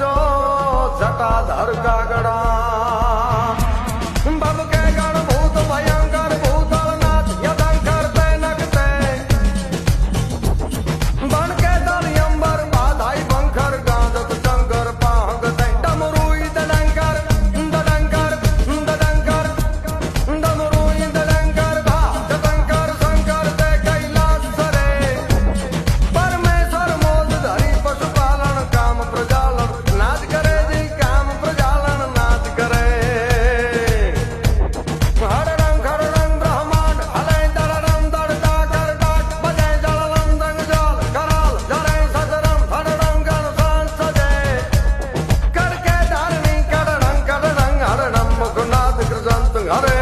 जो जटाधर का गड़ा बब के गण भूत भयंकर भूतलनाथ यदंकर तैनकते बन के दल अंबर बाधाई बंकर गांधत शंकर पाहगते डमरुई दडंकर दडंकर दडंकर डमरुई दडंकर भा जतंकर शंकर ते कैलाश सरे परमेश्वर मोद धरी पशुपालन काम प्रजालन नाच करे जी काम प्रजालन नाच करे हर रंग ब्रह्मांड हले दड़डम दड़दा कर डाक बजे जललम दंग जल कराल जरे सदरम हरडम गण शान सजे करके धारणी कडडं हरडम मुकुनाथ कृजंत हरे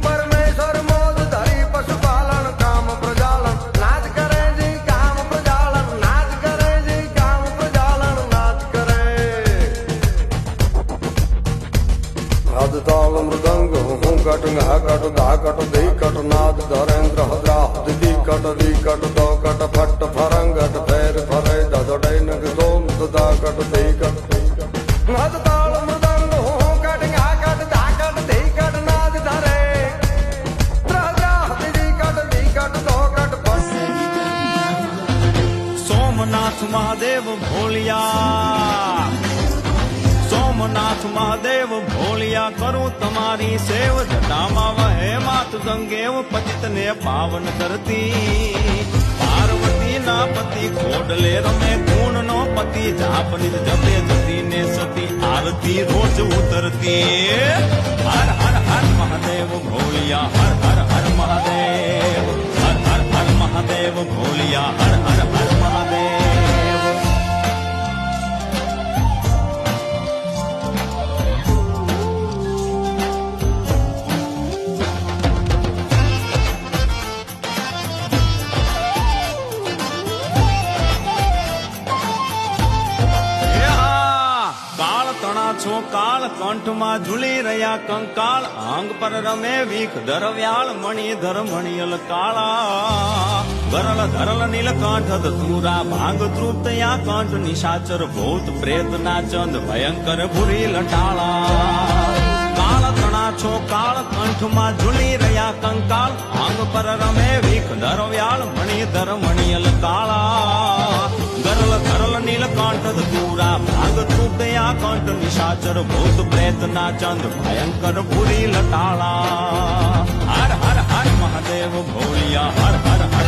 परमेश्वर मोद धरी पशुपालन काम प्रजालन नाच करे जी काम प्रजालन नाच करे जी काम प्रजालन नाच करे हद ताल मृदंग हूँ कट घा कट धा कट धी कट नाद धरेन्द्र हद्रा दिदी कट दी कट दो कट फट फरंगट फेर फरे ददड़े नग सोम सदा कट धी कट हद ताल मृदंग हूँ कट घा कट धा कट धी कट नाद धरे हद्रा दिदी कट दी कट दो कट फट सोमनाथ महादेव भोलिया सोमनाथ महादेव भोलिया करूं तमारी सेव जटामा वहे मात गंगेव पतित ने पावन करती पार्वती ना पति खोडले रमे पूर्ण नो पति जाप निज जपे जती ने सती आरती रोज उतरती हर हर हर महादेव भोलिया हर हर हर महादेव हर हर हर महादेव भोलिया हर हर हर महादेव છો કાળ કંઠમાં ઝૂલી રહ્યા કંકાળ આંગ પર રમે વીખ ધરવ્યાળ મણિધર મણિયલ કાળા ગરલ ધરલ નીલકંઠ ધતુરા ભાંગ તૃપ્તયા કંઠ નિશાચર ભૂત પ્રેત ના ચંદ ભયંકર ભૂરી લટાળા કાળ તણા છો કાળ કંઠમાં ઝૂલી રહ્યા કંકાળ આંગ પર રમે વીખ ધરવ્યાળ મણિધર મણિયલ કાળા ગરલ ધરલ નીલકંઠ ધતુરા ભાંગ તૃપ્તયા કંઠ નિશાચર ભૂત પ્રેત ના ચંદ ભયંકર ભૂરી લટાળા હર હર હર મહાદેવ ભોલિયા હર હર હર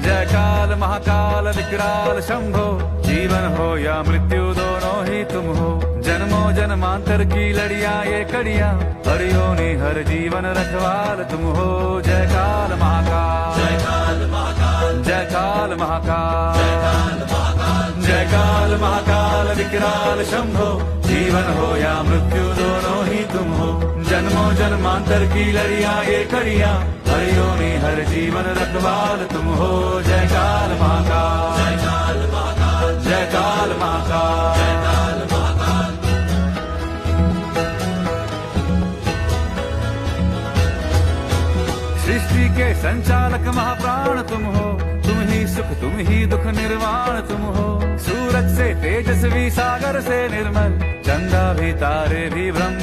जय काल महाकाल विकराल शंभो जीवन हो या मृत्यु दोनों ही तुम हो जन्मों जन्मांतर की लड़िया ये कड़िया हरियो ने हर जीवन रखवाल तुम हो जय काल महाकाल जय काल महाकाल जय काल महाकाल जय काल महाकाल जय काल महाकाल विकराल शंभो जीवन हो या मृत्यु दोनों ही तुम हो जन्मों जन्मांतर की लड़िया ये कड़िया हरियो ने हर जीवन रखवाल तुम हो जय काल महाकाल जय काल महाकाल जय काल महाकाल जय काल महाकाल सृष्टि के संचालक महाप्राण तुम हो तुम ही सुख तुम ही दुख निर्वाण तुम हो सूरज से तेजस्वी सागर से निर्मल चंदा भी तारे भी ब्रह्म